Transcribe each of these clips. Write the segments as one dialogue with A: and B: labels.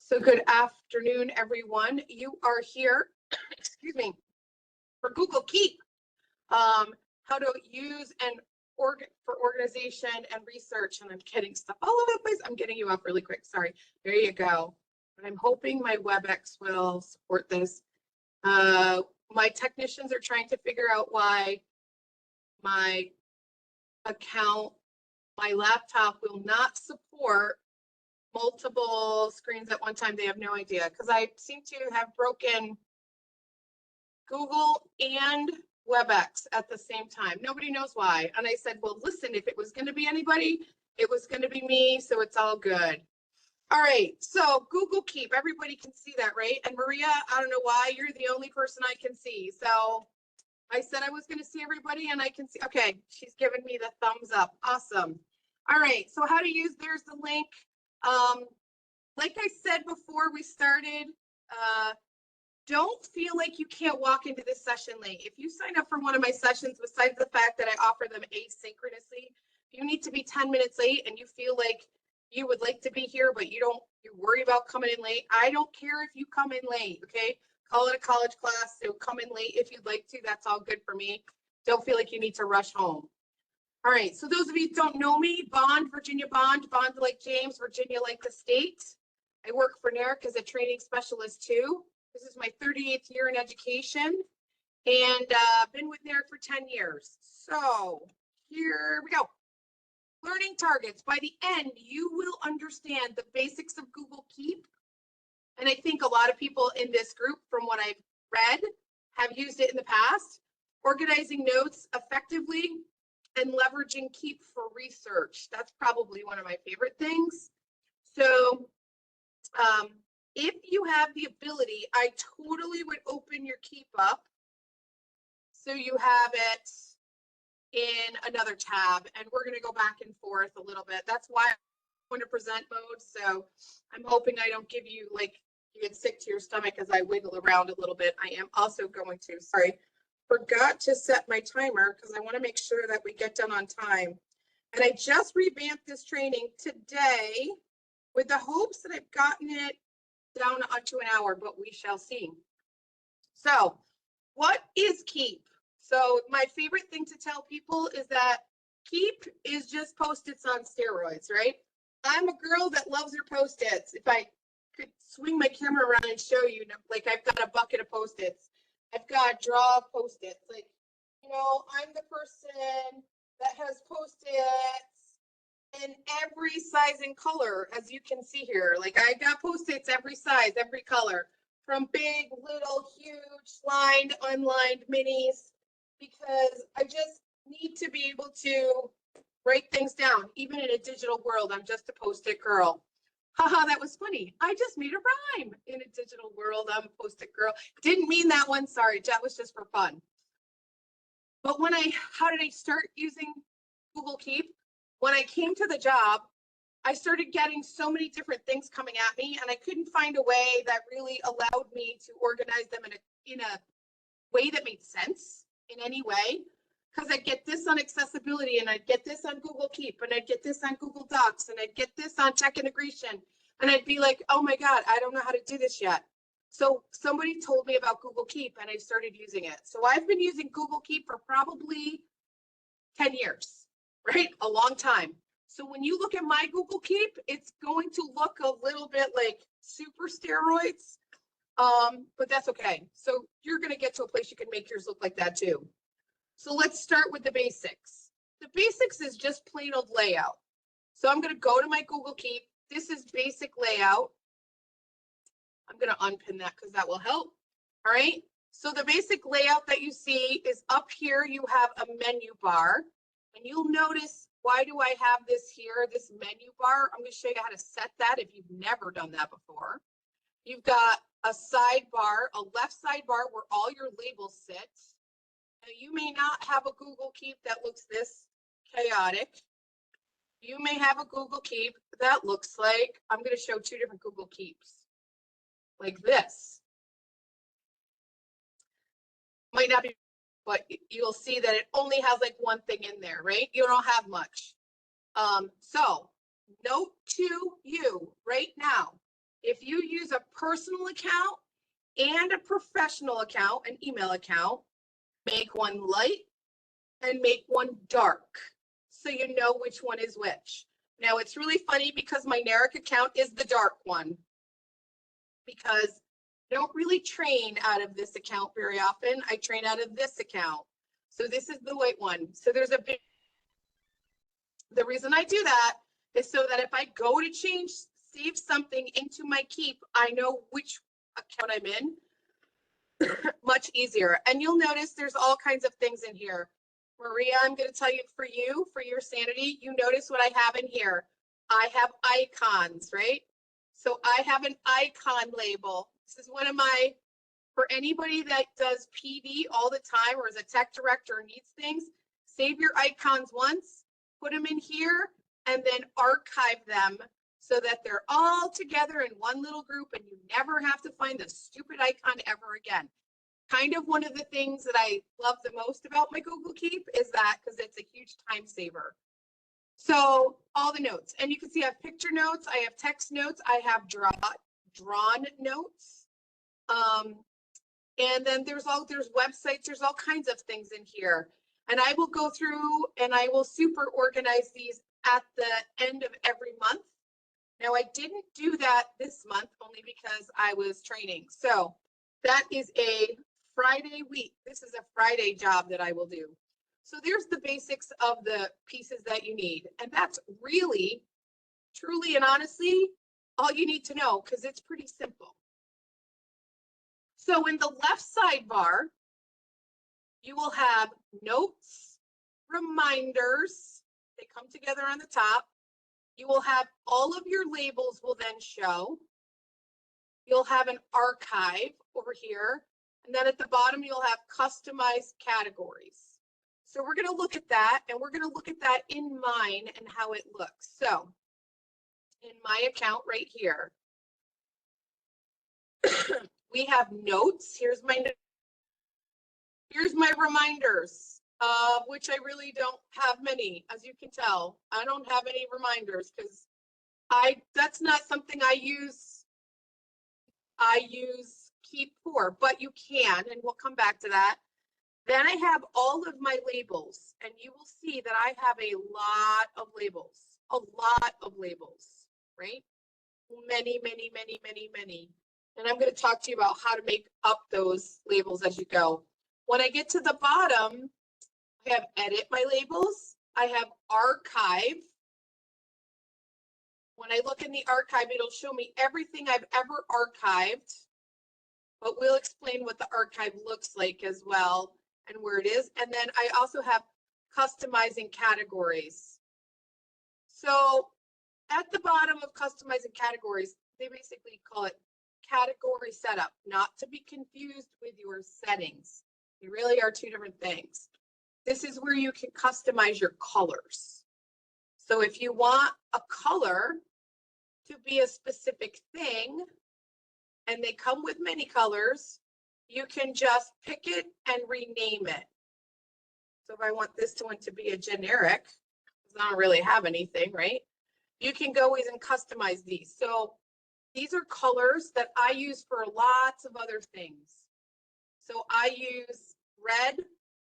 A: So good afternoon, everyone. You are here, excuse me, for Google Keep. How to use and for organization and research. And I'm getting stuff all over the place. I'm getting you off really quick. Sorry. There you go. But I'm hoping my Webex will support this. My technicians are trying to figure out why my account, my laptop will not support multiple screens at one time. They have no idea because I seem to have broken Google and Webex at the same time. Nobody knows why. And I said, well, listen, if it was going to be anybody, it was going to be me. So it's all good. All right. So Google Keep, everybody can see that, right? And Maria, I don't know why, you're the only person I can see. So I said I was going to see everybody and I can see. Okay. She's giving me the thumbs up. Awesome. All right. So how to use, there's the link. Like I said before we started, don't feel like you can't walk into this session late. If you sign up for one of my sessions, besides the fact that I offer them asynchronously, if you need to be 10 minutes late and you feel like you would like to be here, but you worry about coming in late, I don't care if you come in late, okay? Call it a college class, so come in late if you'd like to, that's all good for me. Don't feel like you need to rush home. All right, so those of you who don't know me, Bond, Virginia Bond like James, Virginia like the state. I work for NERIC as a training specialist too. This is my 38th year in education and been with NERIC for 10 years. So here we go. Learning targets. By the end, you will understand the basics of Google Keep. And I think a lot of people in this group, from what I've read, have used it in the past. Organizing notes effectively and leveraging Keep for research. That's probably one of my favorite things. So if you have the ability, I totally would open your Keep up so you have it in another tab, and we're going to go back and forth a little bit. That's why I'm going to present mode. So I'm hoping I don't give you, like, you get sick to your stomach as I wiggle around a little bit. I am also going to, sorry, forgot to set my timer because I want to make sure that we get done on time. And I just revamped this training today with the hopes that I've gotten it down to an hour, but we shall see. So what is Keep? So my favorite thing to tell people is that Keep is just Post-its on steroids, right? I'm a girl that loves her Post-its. If I could swing my camera around and show you, like, I've got a bucket of Post-its. I've got draw Post-its. Like, you know, I'm the person that has Post-its in every size and color, as you can see here. Like, I got Post-its every size, every color, from big, little, huge, lined, unlined, minis, because I just need to be able to write things down. Even in a digital world, I'm just a Post-it girl. Haha, that was funny. I just made a rhyme. In a digital world, I'm a Post-it girl. Didn't mean that one, sorry, that was just for fun. But how did I start using Google Keep? When I came to the job, I started getting so many different things coming at me, and I couldn't find a way that really allowed me to organize them in a way that made sense in any way. Because I'd get this on accessibility, and I'd get this on Google Keep, and I'd get this on Google Docs, and I'd get this on tech integration, and I'd be like, oh my God, I don't know how to do this yet. So somebody told me about Google Keep, and I started using it. So I've been using Google Keep for probably 10 years, right? A long time. So when you look at my Google Keep, it's going to look a little bit like super steroids, but that's okay. So you're going to get to a place you can make yours look like that too. So let's start with the basics. The basics is just plain old layout. So I'm going to go to my Google Keep. This is basic layout. I'm going to unpin that because that will help. All right. So the basic layout that you see is up here. You have a menu bar, and you'll notice, why do I have this here, this menu bar? I'm going to show you how to set that if you've never done that before. You've got a sidebar, a left sidebar where all your labels sit. Now, you may not have a Google Keep that looks this chaotic. You may have a Google Keep that looks like, I'm going to show two different Google Keeps, like this. Might not be, but you'll see that it only has like one thing in there, right? You don't have much. So note to you right now, If you use a personal account and a professional account, an email account, make one light and make one dark so you know which one is which. Now it's really funny because my NERIC account is the dark one because I don't really train out of this account very often. I train out of this account. So this is the white one. So there's a big, the reason I do that is so that if I go to change, save something into my Keep, I know which account I'm in much easier. And you'll notice there's all kinds of things in here. Maria, I'm going to tell you for your sanity, you notice what I have in here. I have icons, right? So I have an icon label. This is one of my, for anybody that does PD all the time or is a tech director or needs things, save your icons once, put them in here, and then archive them so that they're all together in one little group and you never have to find the stupid icon ever again. Kind of one of the things that I love the most about my Google Keep is that because it's a huge time saver. So all the notes, and you can see I have picture notes, I have text notes, I have drawn notes. And then there's websites, there's all kinds of things in here. And I will go through and I will super organize these at the end of every month. Now I didn't do that this month only because I was training. So that is a Friday week. This is a Friday job that I will do. So there's the basics of the pieces that you need. And that's really, truly, and honestly, all you need to know because it's pretty simple. So in the left sidebar, you will have notes, reminders. They come together on the top. You will have all of your labels will then show. You'll have an archive over here. And then at the bottom, you'll have customized categories. So we're going to look at that, and we're going to look at that in mine and how it looks. So in my account right here, we have notes. Here's my reminders, which I really don't have many, as you can tell. I don't have any reminders because that's not something I use Keep for, but you can, and we'll come back to that. Then I have all of my labels, and you will see that I have a lot of labels, right? Many. And I'm going to talk to you about how to make up those labels as you go. When I get to the bottom, I have edit my labels. I have archive. When I look in the archive, it'll show me everything I've ever archived, but we'll explain what the archive looks like as well and where it is. And then I also have customizing categories. So at the bottom of customizing categories, they basically call it category setup, not to be confused with your settings. They really are two different things. This is where you can customize your colors. So if you want a color to be a specific thing, and they come with many colors, you can just pick it and rename it. So if I want this one to be a generic, because I don't really have anything, right? You can go in and customize these. So these are colors that I use for lots of other things. So I use red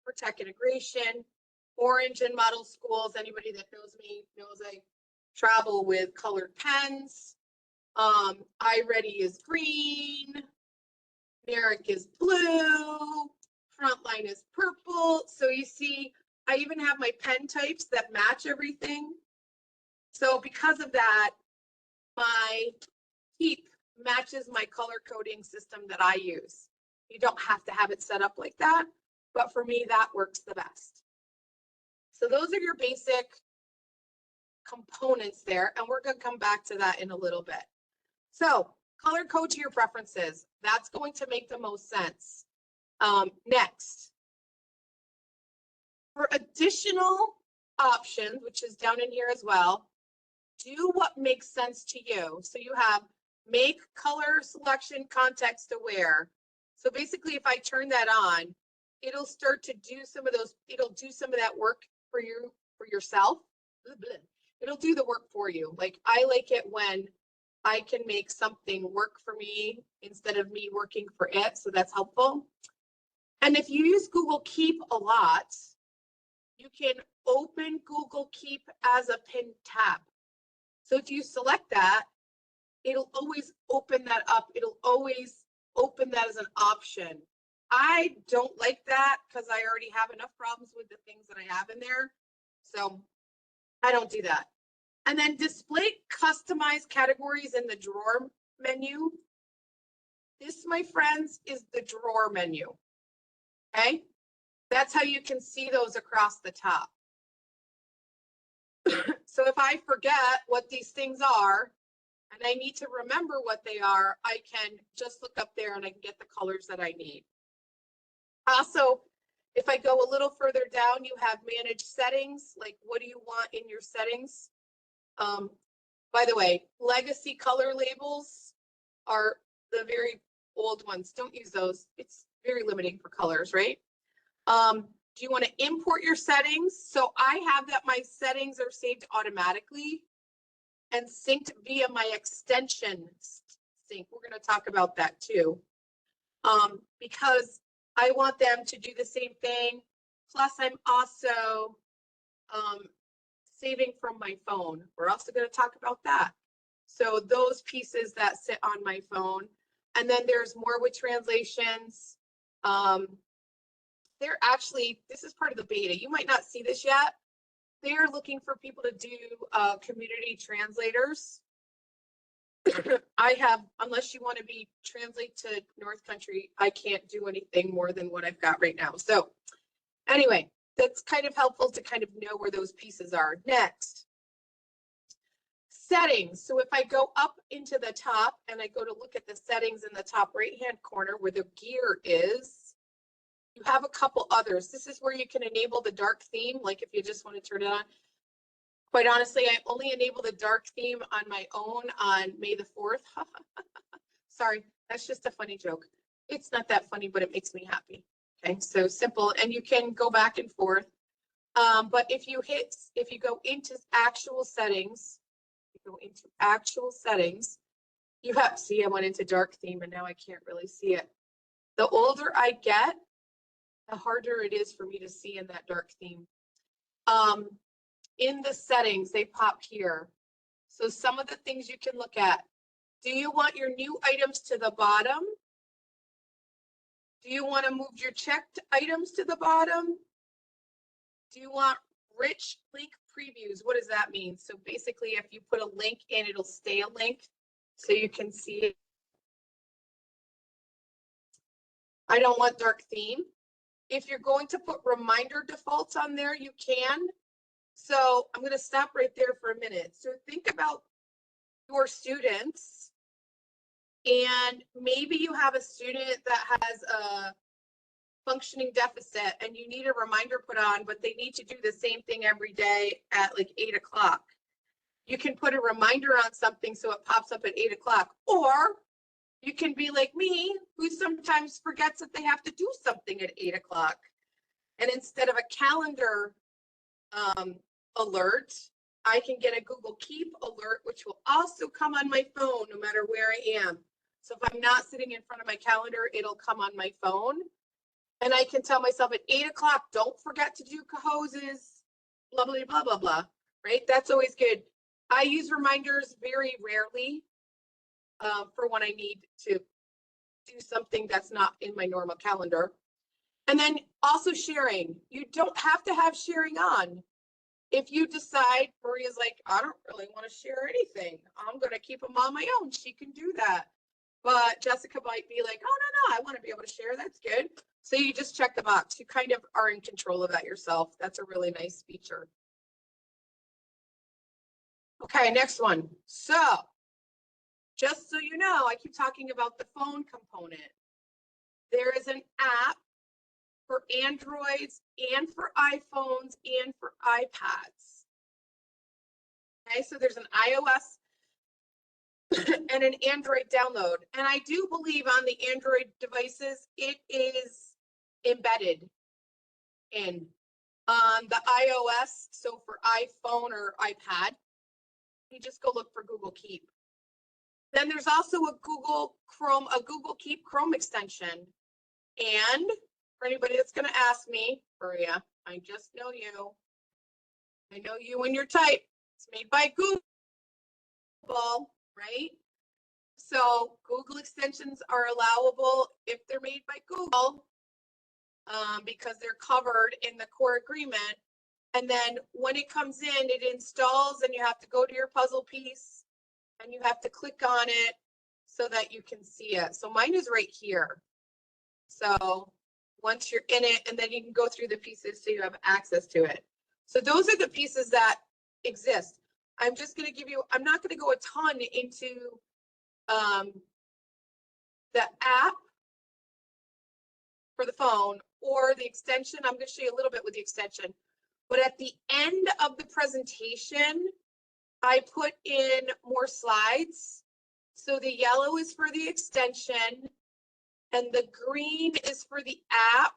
A: for tech integration, orange in model schools. Anybody that knows me knows I travel with colored pens. iReady is green, NERIC is blue, Frontline is purple. So you see, I even have my pen types that match everything. So because of that, my Keep matches my color coding system that I use. You don't have to have it set up like that, but for me, that works the best. So those are your basic components there, and we're going to come back to that in a little bit. So color code to your preferences. That's going to make the most sense. Next, for additional options, which is down in here as well, do what makes sense to you. So you have make color selection context aware. So basically, if I turn that on, it'll start to do some of those, it'll do some of that work for you, for yourself. It'll do the work for you. Like I like it when I can make something work for me instead of me working for it. So that's helpful. And if you use Google Keep a lot, you can open Google Keep as a pinned tab. So if you select that, it'll always open that up. It'll always open that as an option. I don't like that because I already have enough problems with the things that I have in there. So I don't do that. And then display customized categories in the drawer menu. This, my friends, is the drawer menu. Okay, that's how you can see those across the top. So if I forget what these things are and I need to remember what they are, I can just look up there and I can get the colors that I need. Also, if I go a little further down, you have manage settings, like what do you want in your settings? By the way, legacy color labels are the very old ones. Don't use those. It's very limiting for colors, right? Do you want to import your settings? So I have that my settings are saved automatically and synced via my extension sync. We're going to talk about that too. Because I want them to do the same thing. Plus, I'm also saving from my phone. We're also going to talk about that. So those pieces that sit on my phone. And then there's more with translations. They're actually, this is part of the beta. You might not see this yet. They're looking for people to do community translators. I have, unless you want to be translate to North Country, I can't do anything more than what I've got right now. So anyway, that's kind of helpful to kind of know where those pieces are. Next, settings. So if I go up into the top and I go to look at the settings in the top right-hand corner where the gear is, you have a couple others. This is where you can enable the dark theme, like if you just want to turn it on. Quite honestly, I only enabled the dark theme on my own on May the 4th. Sorry, that's just a funny joke. It's not that funny, but it makes me happy. Okay, so simple, and you can go back and forth. But if you go into actual settings, you have, see, I went into dark theme and now I can't really see it. The older I get, the harder it is for me to see in that dark theme. In the settings, they pop here. So some of the things you can look at. Do you want your new items to the bottom? Do you want to move your checked items to the bottom? Do you want rich link previews? What does that mean? So basically, if you put a link in, it'll stay a link so you can see it. I don't want dark theme. If you're going to put reminder defaults on there, you can. So I'm going to stop right there for a minute. So think about your students, and maybe you have a student that has a functioning deficit and you need a reminder put on, but they need to do the same thing every day at like 8 o'clock. You can put a reminder on something so it pops up at 8 o'clock. Or you can be like me, who sometimes forgets that they have to do something at 8 o'clock. And instead of a calendar alert, I can get a Google Keep alert, which will also come on my phone no matter where I am. So if I'm not sitting in front of my calendar, it'll come on my phone. And I can tell myself at 8 o'clock, don't forget to do Cahoses, blah, blah, blah, blah, blah, right? That's always good. I use reminders very rarely for when I need to do something that's not in my normal calendar. And then also sharing. You don't have to have sharing on. If you decide, Maria's like, I don't really want to share anything, I'm going to keep them on my own, she can do that. But Jessica might be like, oh, no, I want to be able to share. That's good. So you just check the box. You kind of are in control of that yourself. That's a really nice feature. Okay, next one. So just so you know, I keep talking about the phone component. There is an app for Androids and for iPhones and for iPads. Okay, so there's an iOS and an Android download. And I do believe on the Android devices, it is embedded in. On the iOS, so for iPhone or iPad, you just go look for Google Keep. Then there's also a Google Keep Chrome extension. And for anybody that's going to ask me, Maria, I just know you. I know you and your type. It's made by Google, right? So Google extensions are allowable if they're made by Google because they're covered in the core agreement. And then when it comes in, it installs and you have to go to your puzzle piece and you have to click on it so that you can see it. So mine is right here. So once you're in it, and then you can go through the pieces so you have access to it. So those are the pieces that exist. I'm just going to give you, I'm not going to go a ton into the app for the phone or the extension. I'm going to show you a little bit with the extension. But at the end of the presentation, I put in more slides. So the yellow is for the extension and the green is for the app,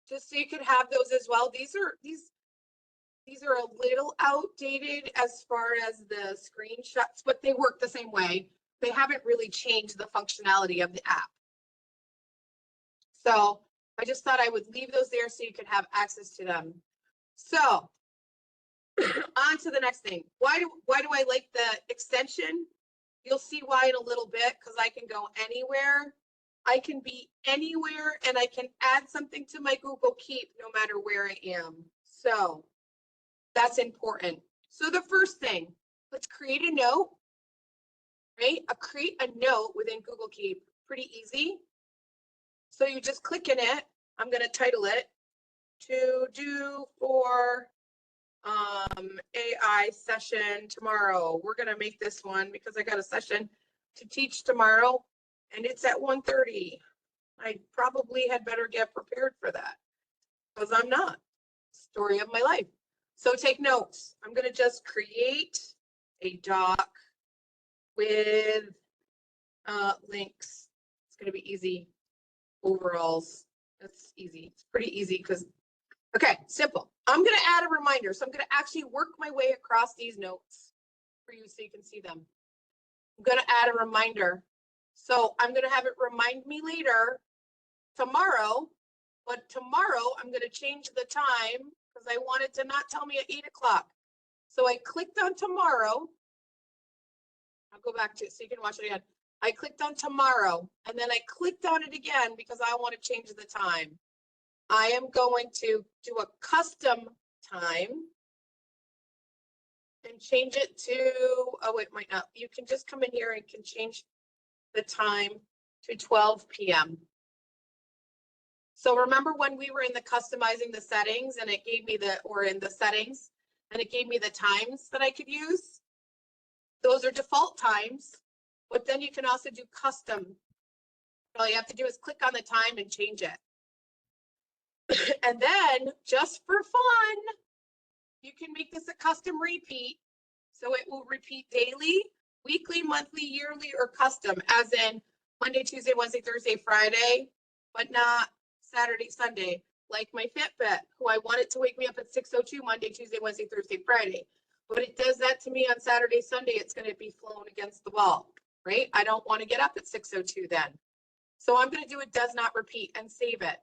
A: just so you could have those as well. These are a little outdated as far as the screenshots, but they work the same way. They haven't really changed the functionality of the app. So I just thought I would leave those there so you could have access to them. So on to the next thing. Why do I like the extension? You'll see why in a little bit, because I can go anywhere. I can be anywhere and I can add something to my Google Keep no matter where I am. So that's important. So the first thing, let's create a note, right? Create a note within Google Keep, pretty easy. So you just click in it. I'm going to title it to do for AI session tomorrow. We're going to make this one because I got a session to teach tomorrow and it's at 1:30. I probably had better get prepared for that because I'm not. Story of my life. So take notes. I'm going to just create a doc with links. It's going to be easy. Overalls. That's easy. It's pretty easy because, okay, simple. I'm going to add a reminder. So I'm going to actually work my way across these notes for you so you can see them. I'm going to add a reminder. So I'm going to have it remind me later tomorrow, but tomorrow I'm going to change the time because I wanted to not tell me at 8 o'clock. So I clicked on tomorrow. I'll go back to it so you can watch it again. I clicked on tomorrow and then I clicked on it again because I want to change the time. I am going to do a custom time and change it to, oh, it might not. You can just come in here and can change the time to 12 p.m. So remember when we were in the customizing the settings and it gave me in the settings and it gave me the times that I could use? Those are default times, but then you can also do custom. All you have to do is click on the time and change it. And then just for fun, you can make this a custom repeat. So it will repeat daily, weekly, monthly, yearly, or custom, as in Monday, Tuesday, Wednesday, Thursday, Friday, but not Saturday, Sunday, like my Fitbit, who I want it to wake me up at 6:02 Monday, Tuesday, Wednesday, Thursday, Friday. But it does that to me on Saturday, Sunday, it's going to be flown against the wall, right? I don't want to get up at 6:02 then. So I'm going to do it does not repeat and save it.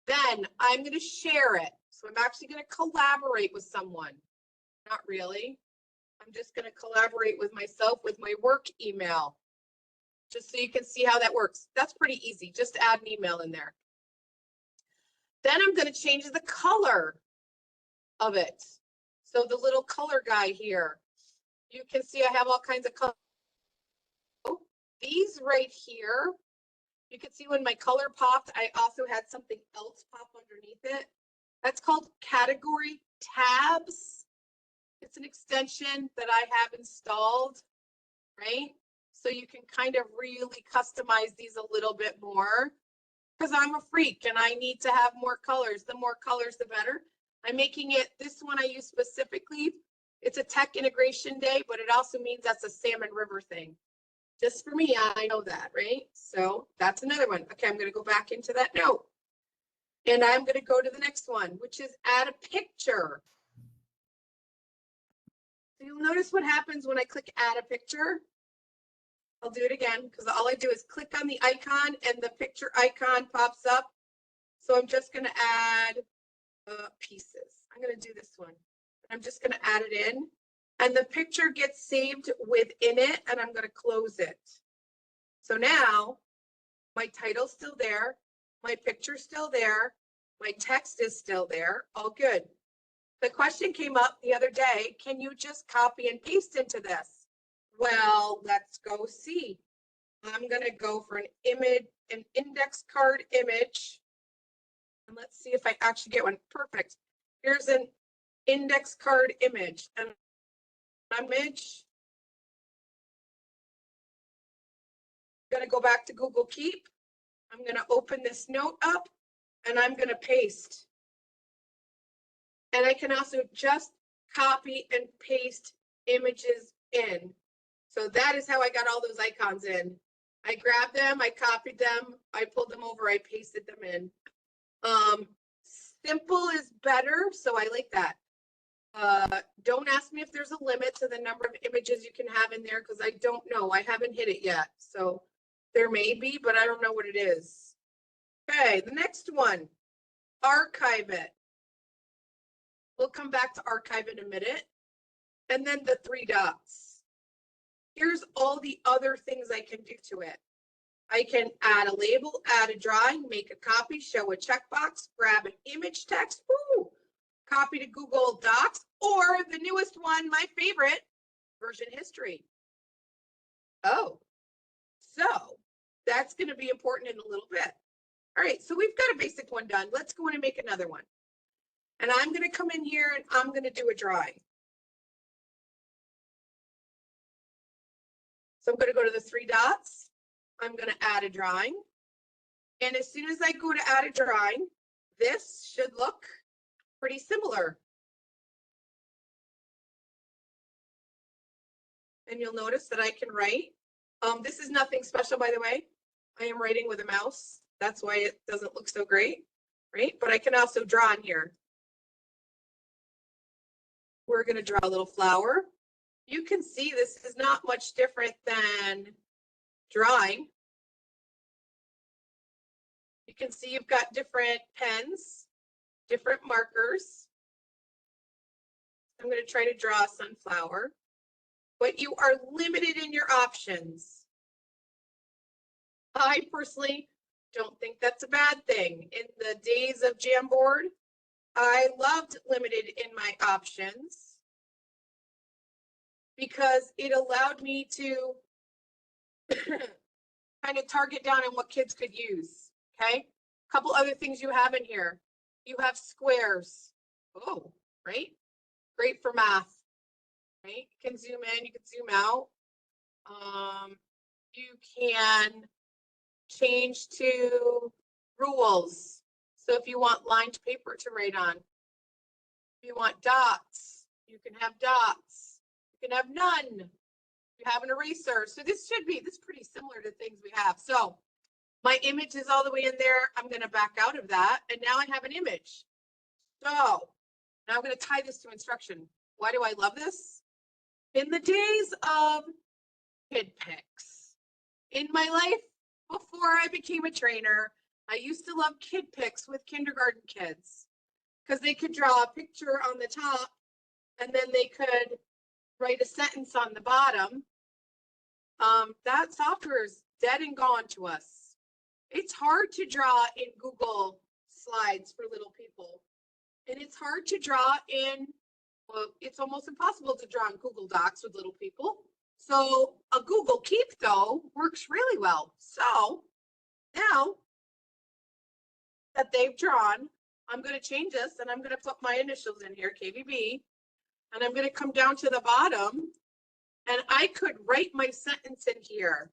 A: Then I'm going to share it. So I'm actually going to collaborate with someone. Not really. I'm just going to collaborate with myself with my work email, just so you can see how that works. That's pretty easy. Just add an email in there. Then I'm going to change the color of it. So the little color guy here, you can see I have all kinds of colors. These right here, you can see when my color popped, I also had something else pop underneath it. That's called category tabs. It's an extension that I have installed, right? So you can kind of really customize these a little bit more because I'm a freak and I need to have more colors. The more colors, the better. I'm making it, this one I use specifically. It's a tech integration day, but it also means that's a Salmon River thing. Just for me, I know that, right? So that's another one. Okay, I'm going to go back into that note. And I'm going to go to the next one, which is add a picture. So you'll notice what happens when I click add a picture. I'll do it again because all I do is click on the icon and the picture icon pops up. So I'm just going to add pieces. I'm going to do this one. I'm just going to add it in and the picture gets saved within it and I'm going to close it. So now my title's still there. My picture's still there. My text is still there. All good. The question came up the other day, can you just copy and paste into this? Well, let's go see. I'm going to go for an image, an index card image. And let's see if I actually get one. Perfect. Here's an index card image. An image. I'm going to go back to GoogleKeep. I'm going to open this note up and I'm going to paste. And I can also just copy and paste images in. So that is how I got all those icons in. I grabbed them, I copied them, I pulled them over, I pasted them in. Simple is better, so I like that. Don't ask me if there's a limit to the number of images you can have in there because I don't know. I haven't hit it yet. So there may be, but I don't know what it is. Okay, the next one, archive it. We'll come back to archive in a minute. And then the 3 dots. Here's all the other things I can do to it. I can add a label, add a drawing, make a copy, show a checkbox, grab an image text, woo, copy to Google Docs, or the newest one, my favorite, version history. Oh, so that's going to be important in a little bit. All right, so we've got a basic one done. Let's go in and make another one. And I'm going to come in here and I'm going to do a drawing. So I'm going to go to the 3 dots. I'm going to add a drawing. And as soon as I go to add a drawing, this should look pretty similar. And you'll notice that I can write. This is nothing special, by the way. I am writing with a mouse. That's why it doesn't look so great, right? But I can also draw in here. We're going to draw a little flower. You can see this is not much different than drawing. You can see you've got different pens, different markers. I'm going to try to draw a sunflower, but you are limited in your options. I personally don't think that's a bad thing. In the days of Jamboard, I loved limited in my options because it allowed me to kind of target down on what kids could use. Okay, a couple other things you have in here. You have squares. Oh, right? Great for math, right? You can zoom in, you can zoom out. You can change to rules. So if you want lined paper to write on, if you want dots, you can have dots. You can have none. You have an eraser. So this is pretty similar to things we have. So my image is all the way in there. I'm going to back out of that. And now I have an image. So now I'm going to tie this to instruction. Why do I love this? In the days of kid pics, in my life before I became a trainer, I used to love kid pics with kindergarten kids because they could draw a picture on the top and then they could write a sentence on the bottom. That software is dead and gone to us. It's hard to draw in Google Slides for little people. And it's hard to draw in, well, it's almost impossible to draw in Google Docs with little people. So a GoogleKeep, though, works really well. So now that they've drawn, I'm going to change this and I'm going to put my initials in here, KVB, and I'm going to come down to the bottom and I could write my sentence in here.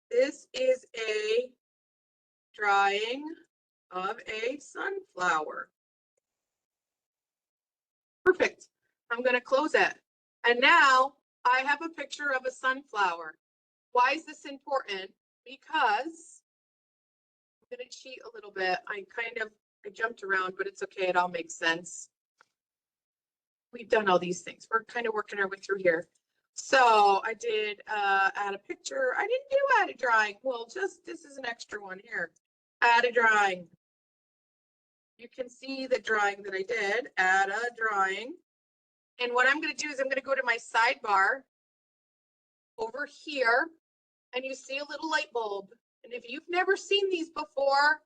A: This is a drawing of a sunflower. Perfect. I'm going to close it. And now I have a picture of a sunflower. Why is this important? Because I'm going to cheat a little bit. I jumped around, but it's okay. It all makes sense. We've done all these things. We're kind of working our way through here. So I did add a picture. I didn't do add a drawing. Well, just this is an extra one here. Add a drawing. You can see the drawing that I did. Add a drawing. And what I'm going to do is I'm going to go to my sidebar over here, and you see a little light bulb. And if you've never seen these before,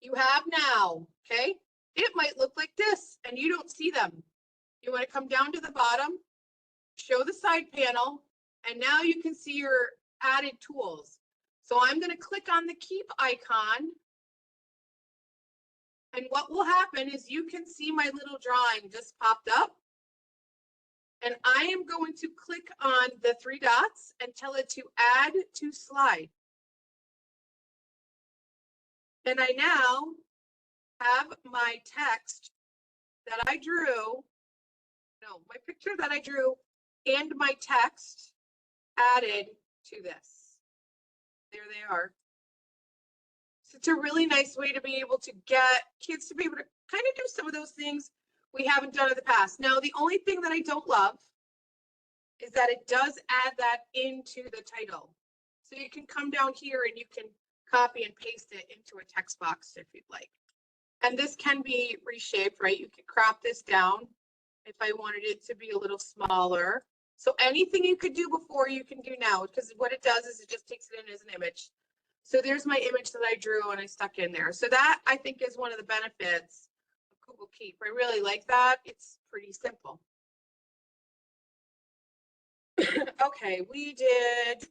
A: you have now, okay? It might look like this, and you don't see them. You want to come down to the bottom, show the side panel, and now you can see your added tools. So I'm going to click on the keep icon. And what will happen is you can see my little drawing just popped up. And I am going to click on the 3 dots and tell it to add to slide. And I now have my text that I drew, my picture that I drew and my text added to this. There they are. So it's a really nice way to be able to get kids to be able to kind of do some of those things we haven't done in the past. Now, the only thing that I don't love is that it does add that into the title. So you can come down here and you can copy and paste it into a text box if you'd like. And this can be reshaped, right? You can crop this down if I wanted it to be a little smaller. So anything you could do before, you can do now, because what it does is it just takes it in as an image. So there's my image that I drew and I stuck in there. So that, I think, is one of the benefits of GoogleKeep. I really like that. It's pretty simple. Okay, we did,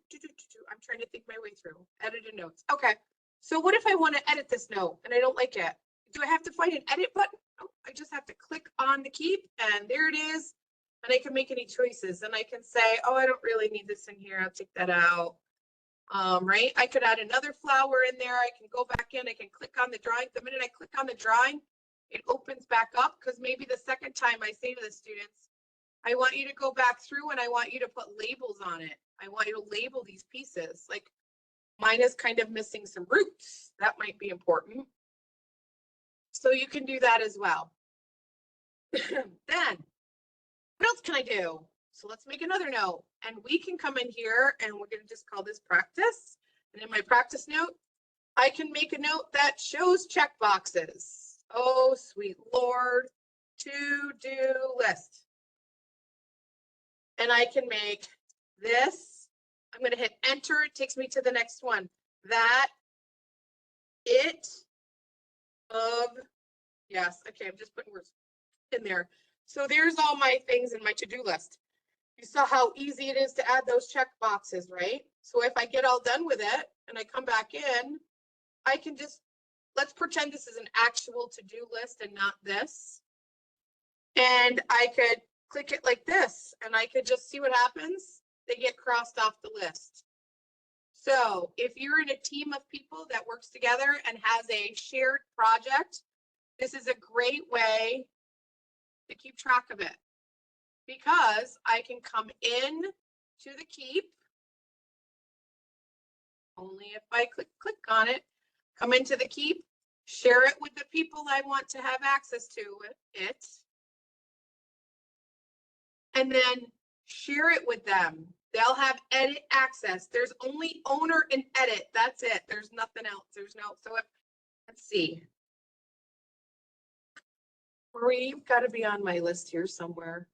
A: I'm trying to think my way through, edited notes. Okay, so what if I want to edit this note and I don't like it? Do I have to find an edit button? No, I just have to click on the keep and there it is. And I can make any choices and I can say, oh, I don't really need this in here. I'll take that out. Right? I could add another flower in there. I can go back in. I can click on the drawing. The minute I click on the drawing, it opens back up because maybe the second time I say to the students, I want you to go back through and I want you to put labels on it. I want you to label these pieces. Like mine is kind of missing some roots. That might be important. So you can do that as well. Then what else can I do? So let's make another note and we can come in here and we're going to just call this practice. And in my practice note, I can make a note that shows check boxes. Oh, sweet Lord, to-do list. And I can make this. I'm going to hit enter. It takes me to the next one. That, it, of, yes. Okay, I'm just putting words in there. So there's all my things in my to-do list. You saw how easy it is to add those check boxes, right? So if I get all done with it and I come back in, I can just, let's pretend this is an actual to-do list and not this. And I could click it like this and I could just see what happens. They get crossed off the list. So if you're in a team of people that works together and has a shared project, this is a great way to keep track of it because I can come in to the keep. Only if I click on it, come into the keep, share it with the people I want to have access to it. And then share it with them. They'll have edit access. There's only owner and edit. That's it. There's nothing else. There's no, so if, let's see. Marie, you've got to be on my list here somewhere.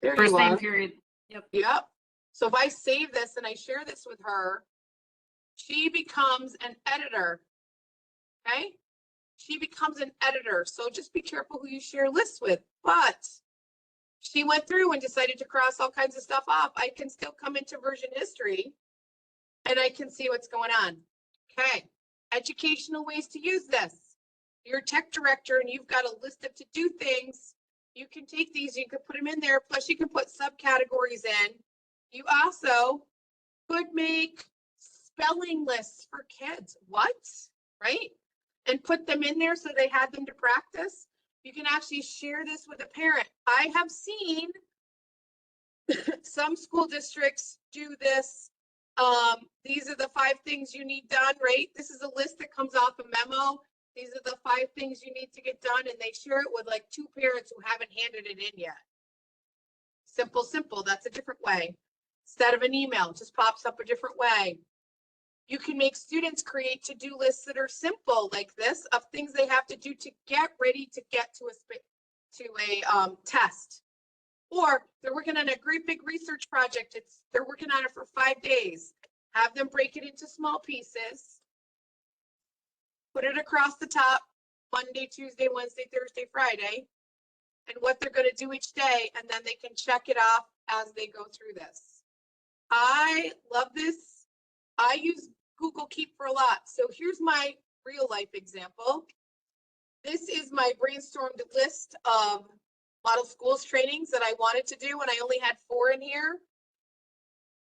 A: There
B: First
A: you
B: name
A: are.
B: period. Yep.
A: Yep. So if I save this and I share this with her, she becomes an editor. Okay. She becomes an editor. So just be careful who you share lists with. But she went through and decided to cross all kinds of stuff off. I can still come into version history and I can see what's going on. Okay. Educational ways to use this. You're a tech director and you've got a list of to-do things. You can take these, you can put them in there. Plus you can put subcategories in. You also could make spelling lists for kids. What? Right? And put them in there so they had them to practice. You can actually share this with a parent. I have seen some school districts do this. These are the 5 things you need done, right? This is a list that comes off a memo. These are the 5 things you need to get done, and they share it with like 2 parents who haven't handed it in yet. Simple, simple. That's a different way. Instead of an email, it just pops up a different way. You can make students create to-do lists that are simple like this of things they have to do to get ready to get to a test. Or they're working on a great big research project. They're working on it for 5 days. Have them break it into small pieces. Put it across the top, Monday, Tuesday, Wednesday, Thursday, Friday, and what they're going to do each day, and then they can check it off as they go through this. I love this. I use Google Keep for a lot. So here's my real life example. This is my brainstormed list of model schools trainings that I wanted to do, and I only had 4 in here.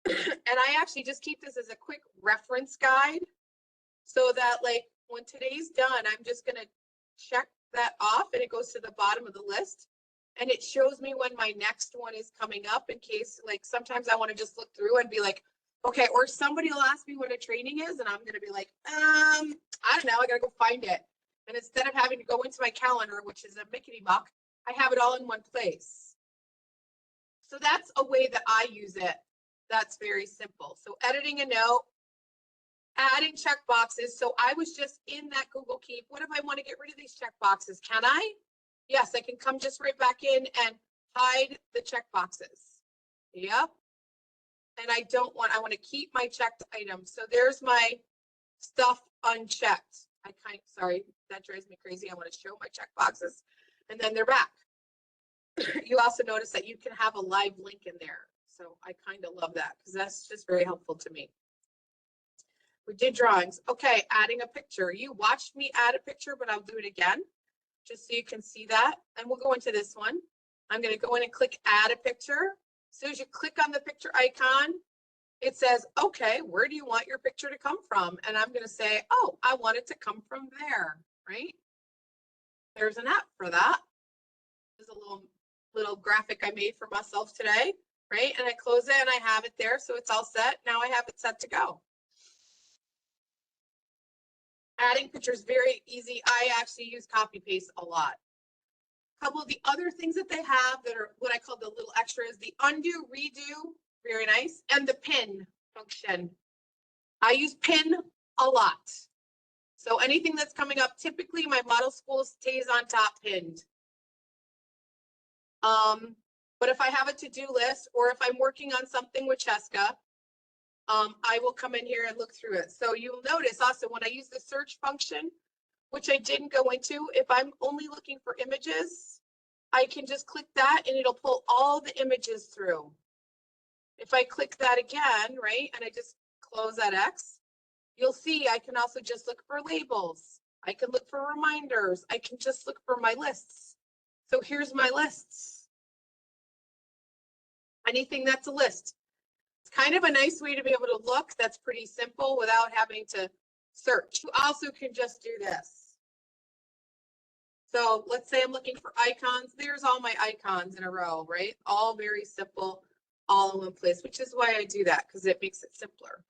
A: And I actually just keep this as a quick reference guide so that like when today's done, I'm just going to check that off and it goes to the bottom of the list. And it shows me when my next one is coming up in case, like, sometimes I want to just look through and be like, okay, or somebody will ask me what a training is and I'm going to be like, I don't know, I got to go find it. And instead of having to go into my calendar, which is a mickety muck, I have it all in one place. So that's a way that I use it. That's very simple. So editing a note, adding check boxes. So I was just in that Google Keep. What if I want to get rid of these check boxes? Can I? Yes, I can come just right back in and hide the check boxes. Yep. And I want to keep my checked items. So there's my stuff unchecked. Sorry, that drives me crazy. I want to show my check boxes and then they're back. You also notice that you can have a live link in there. So I kind of love that because that's just very helpful to me. We did drawings. Okay, adding a picture. You watched me add a picture, but I'll do it again just so you can see that. And we'll go into this one. I'm going to go in and click add a picture. As soon as you click on the picture icon, it says, okay, where do you want your picture to come from? And I'm going to say, oh, I want it to come from there, right? There's an app for that. There's a little graphic I made for myself today, right? And I close it and I have it there. So it's all set. Now I have it set to go. Adding pictures, very easy. I actually use copy paste a lot. A couple of the other things that they have that are what I call the little extras, the undo, redo, very nice, and the pin function. I use pin a lot. So anything that's coming up, typically my model school stays on top pinned. But if I have a to-do list or if I'm working on something with Cheska, I will come in here and look through it. So you'll notice also when I use the search function, which I didn't go into, if I'm only looking for images, I can just click that and it'll pull all the images through. If I click that again, right, and I just close that X, you'll see I can also just look for labels. I can look for reminders. I can just look for my lists. So here's my lists. Anything that's a list. It's kind of a nice way to be able to look. That's pretty simple without having to search. You also can just do this. So let's say I'm looking for icons. There's all my icons in a row, right? All very simple, all in one place, which is why I do that because it makes it simpler.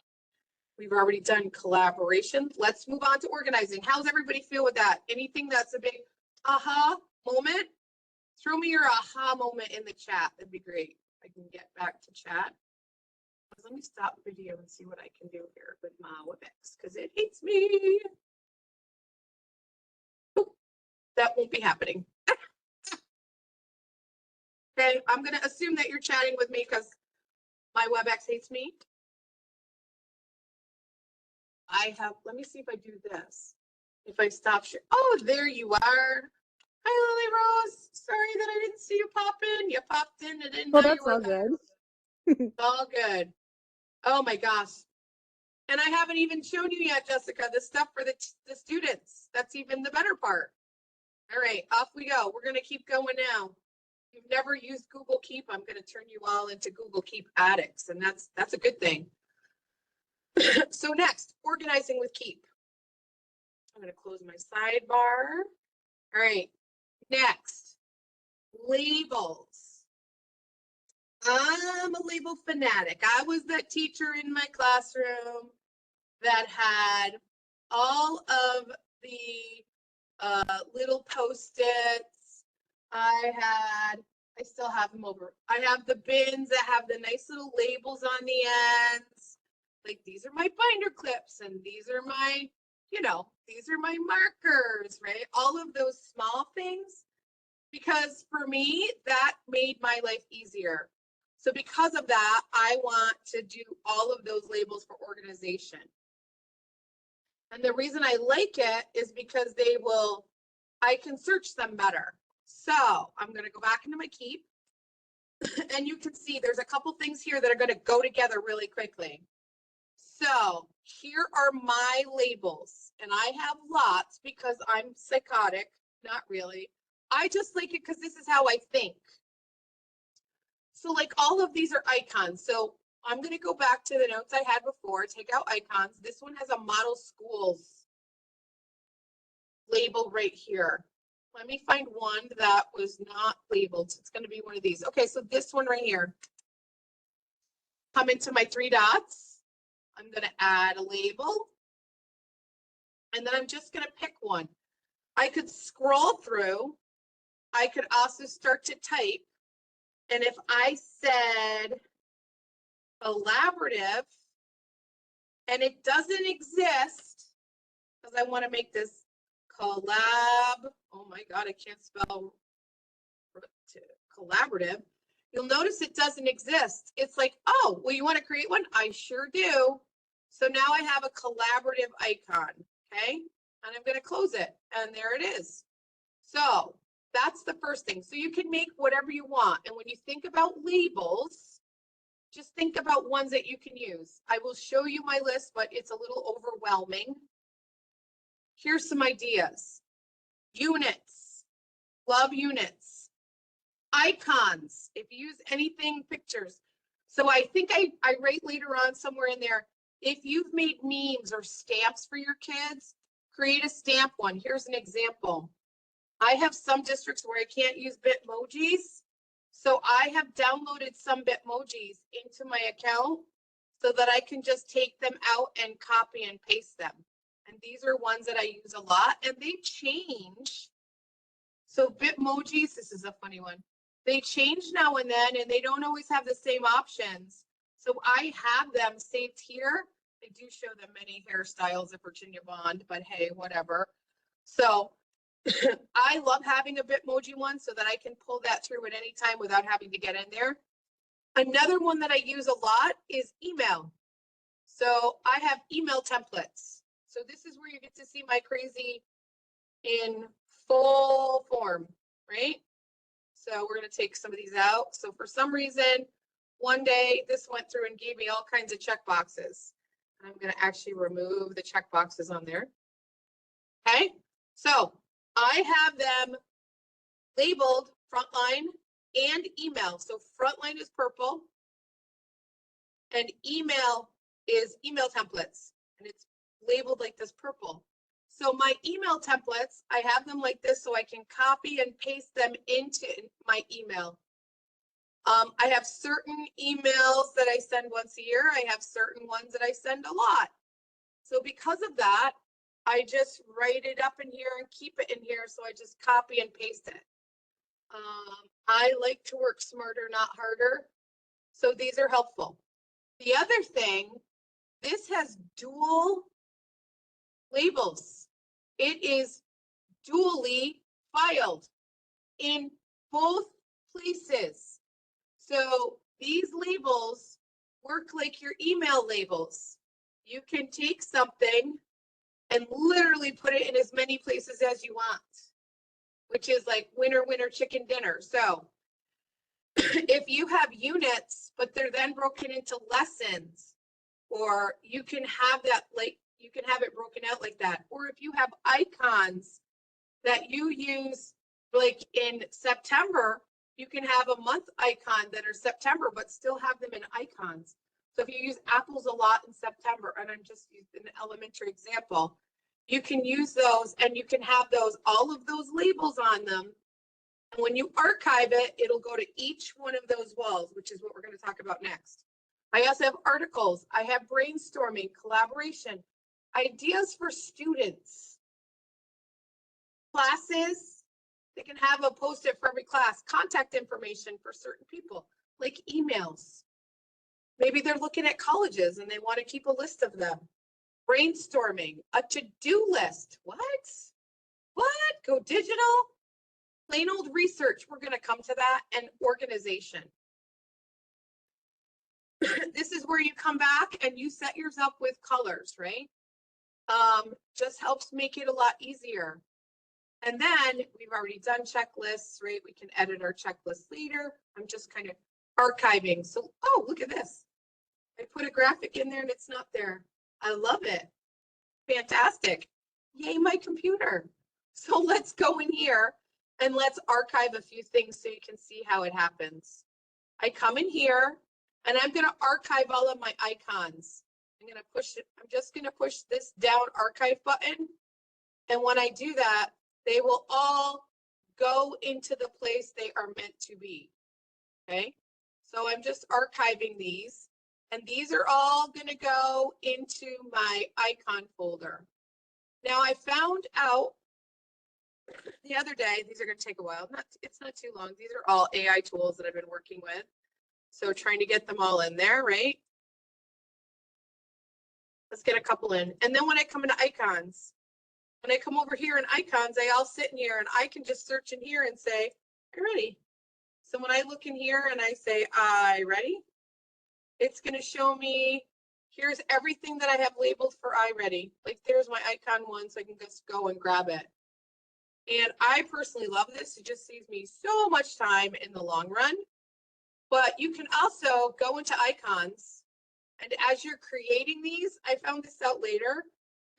A: We've already done collaboration. Let's move on to organizing. How's everybody feel with that? Anything that's a big aha moment? Throw me your aha moment in the chat. That'd be great. I can get back to chat. Let me stop video and see what I can do here with my Webex because it hates me. Oh, that won't be happening. Okay, I'm going to assume that you're chatting with me because my Webex hates me. Let me see if I do this. If I stop share. Oh, there you are. Hi, Lily Rose. Sorry that I didn't see you pop in. You popped in. I didn't know you were there. It's all good. Oh my gosh. And I haven't even shown you yet, Jessica, the stuff for the students. That's even the better part. All right, off we go. We're going to keep going now. If you've never used Google Keep, I'm going to turn you all into Google Keep addicts, and that's a good thing. So next, organizing with Keep. I'm going to close my sidebar. All right, next, labels. I'm a label fanatic. I was that teacher in my classroom that had all of the little Post-its. I still have them over. I have the bins that have the nice little labels on the ends. Like these are my binder clips and these are my, these are my markers, right? All of those small things, because for me, that made my life easier. So because of that, I want to do all of those labels for organization. And the reason I like it is because I can search them better. So I'm going to go back into my Keep. And you can see there's a couple things here that are going to go together really quickly. So here are my labels, and I have lots because I'm psychotic. Not really. I just like it because this is how I think. So like all of these are icons. So I'm going to go back to the notes I had before, take out icons. This one has a Model Schools label right here. Let me find one that was not labeled. It's going to be one of these. Okay, so this one right here. Come into my 3 dots. I'm going to add a label. And then I'm just going to pick one. I could scroll through. I could also start to type. And if I said collaborative and it doesn't exist, because I want to make this collab. Oh my God, I can't spell collaborative. You'll notice it doesn't exist. It's like, oh, well, you want to create one? I sure do. So now I have a collaborative icon, okay? And I'm going to close it, and there it is. So that's the first thing. So you can make whatever you want. And when you think about labels, just think about ones that you can use. I will show you my list, but it's a little overwhelming. Here's some ideas. Units, love units. Icons, if you use anything, pictures. So I think I write later on somewhere in there, if you've made memes or stamps for your kids, create a stamp one. Here's an example. I have some districts where I can't use Bitmojis. So I have downloaded some Bitmojis into my account so that I can just take them out and copy and paste them. And these are ones that I use a lot, and they change. So Bitmojis, this is a funny one. They change now and then, and they don't always have the same options. So I have them saved here. They do show them many hairstyles of Virginia Bond, but hey, whatever. So I love having a Bitmoji one so that I can pull that through at any time without having to get in there. Another one that I use a lot is email. So I have email templates. So this is where you get to see my crazy in full form, right? So we're going to take some of these out. So for some reason, one day this went through and gave me all kinds of check boxes. I'm going to actually remove the check boxes on there. Okay, so I have them labeled frontline and email. So frontline is purple and email is email templates, and it's labeled like this purple. So my email templates, I have them like this so I can copy and paste them into my email. I have certain emails that I send once a year. I have certain ones that I send a lot. So because of that, I just write it up in here and keep it in here. So I just copy and paste it. I like to work smarter, not harder. So these are helpful. The other thing, this has dual labels. It is dually filed in both places. So these labels work like your email labels. You can take something and literally put it in as many places as you want, which is like winner, winner, chicken dinner. So if you have units, but they're then broken into lessons, or you can have that, like, you can have it broken out like that. Or if you have icons that you use, like in September, you can have a month icon that are September, but still have them in icons. So if you use apples a lot in September, and I'm just using an elementary example, you can use those and you can have those, all of those labels on them. And when you archive it, it'll go to each one of those walls, which is what we're going to talk about next. I also have articles. I have brainstorming, collaboration, ideas for students. Classes, they can have a post-it for every class. Contact information for certain people, like emails. Maybe they're looking at colleges and they want to keep a list of them. Brainstorming, a to-do list. What? Go digital? Plain old research, we're going to come to that, and organization. This is where you come back and you set yours up with colors, right? Just helps make it a lot easier. And then we've already done checklists, right? We can edit our checklist later. I'm just kind of archiving. So, oh, look at this. I put a graphic in there and it's not there. I love it. Fantastic. Yay, my computer. So let's go in here and let's archive a few things so you can see how it happens. I come in here and I'm going to archive all of my icons. I'm going to push it. I'm just going to push this down archive button. And when I do that, they will all go into the place they are meant to be. Okay. So I'm just archiving these, and these are all going to go into my icon folder. Now I found out the other day, these are going to take a while. It's not too long. These are all AI tools that I've been working with. So trying to get them all in there, right? Let's get a couple in. And then when I come into icons, when I come over here in icons, I all sit in here and I can just search in here and say, I'm ready. So when I look in here and I say, I ready, it's going to show me, here's everything that I have labeled for I ready. Like there's my icon one, so I can just go and grab it. And I personally love this. It just saves me so much time in the long run. But you can also go into icons, and as you're creating these, I found this out later,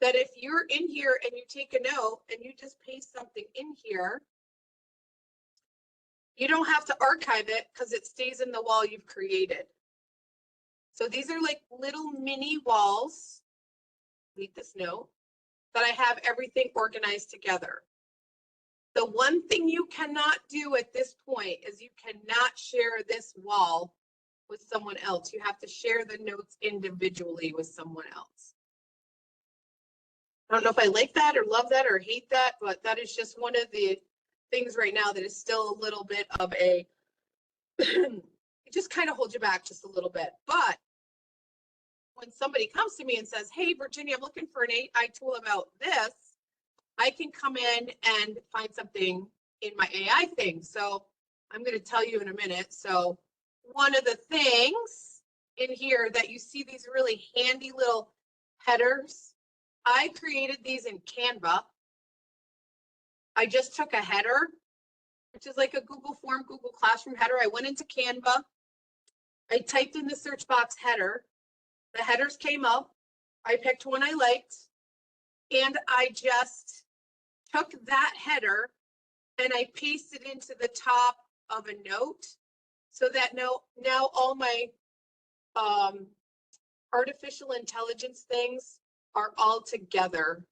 A: that if you're in here and you take a note and you just paste something in here, you don't have to archive it because it stays in the wall you've created. So these are like little mini walls, read this note, that I have everything organized together. The one thing you cannot do at this point is you cannot share this wall with someone else. You have to share the notes individually with someone else. I don't know if I like that or love that or hate that, but that is just one of the things right now that is still a little bit of a, it just kind of holds you back just a little bit. But when somebody comes to me and says, hey, Virginia, I'm looking for an AI tool about this, I can come in and find something in my AI thing. So I'm going to tell you in a minute. So one of the things in here that you see these really handy little headers, I created these in Canva. I just took a header, which is like a Google Form, Google Classroom header. I went into Canva. I typed in the search box header. The headers came up. I picked one I liked, and I just took that header and I pasted into the top of a note so that now all my artificial intelligence things are all together.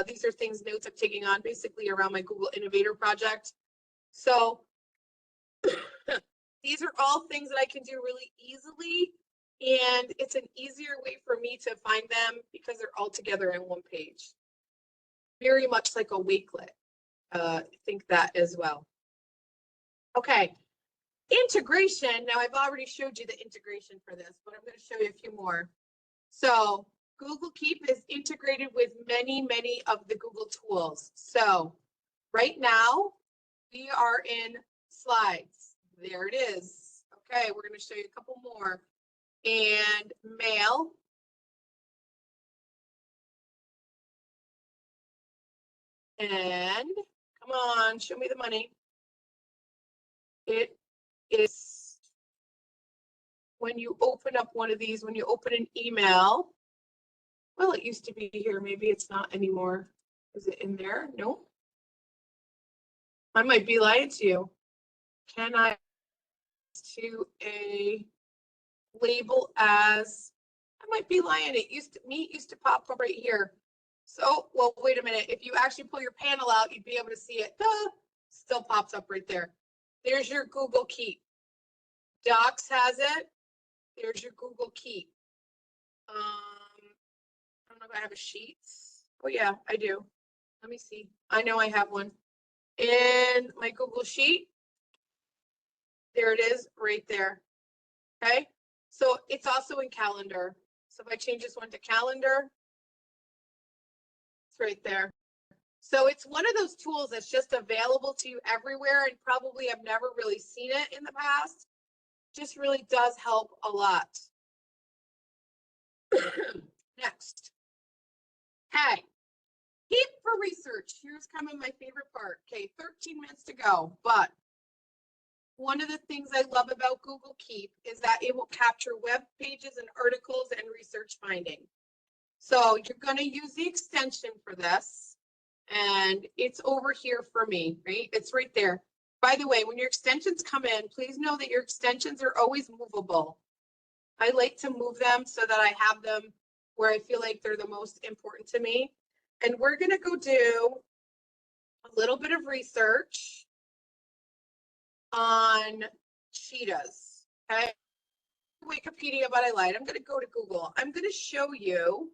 A: These are things, notes I'm taking on basically around my Google Innovator project. So these are all things that I can do really easily, and it's an easier way for me to find them because they're all together in one page. Very much like a Wakelet. Think that as well. Okay, integration. Now I've already showed you the integration for this, but I'm going to show you a few more. So GoogleKeep is integrated with many of the Google tools. So right now we are in slides. There it is. Okay, we're going to show you a couple more. And mail. And come on, show me the money. It is when you open up one of these, when you open an email. Well, it used to be here. Maybe it's not anymore. Is it in there? No. I might be lying to you. Can I to a label as, I might be lying. It used to pop up right here. So, well, wait a minute. If you actually pull your panel out, you'd be able to see it. Duh, still pops up right there. There's your Google Keep. Docs has it. There's your Google Keep. I don't know if I have a sheets. Oh yeah, I do. Let me see. I know I have one in my Google Sheet. There it is right there. Okay. So it's also in calendar. So if I change this one to calendar, it's right there. So it's one of those tools that's just available to you everywhere and probably have never really seen it in the past. Just really does help a lot. Next. Okay. Keep for research. Here's kind of my favorite part. Okay, 13 minutes to go. But one of the things I love about Google Keep is that it will capture web pages and articles and research finding. So you're going to use the extension for this. And it's over here for me, right? It's right there. By the way, when your extensions come in, please know that your extensions are always movable. I like to move them so that I have them where I feel like they're the most important to me. And we're going to go do a little bit of research on cheetahs. Okay. Wikipedia, but I lied. I'm going to go to Google. I'm going to show you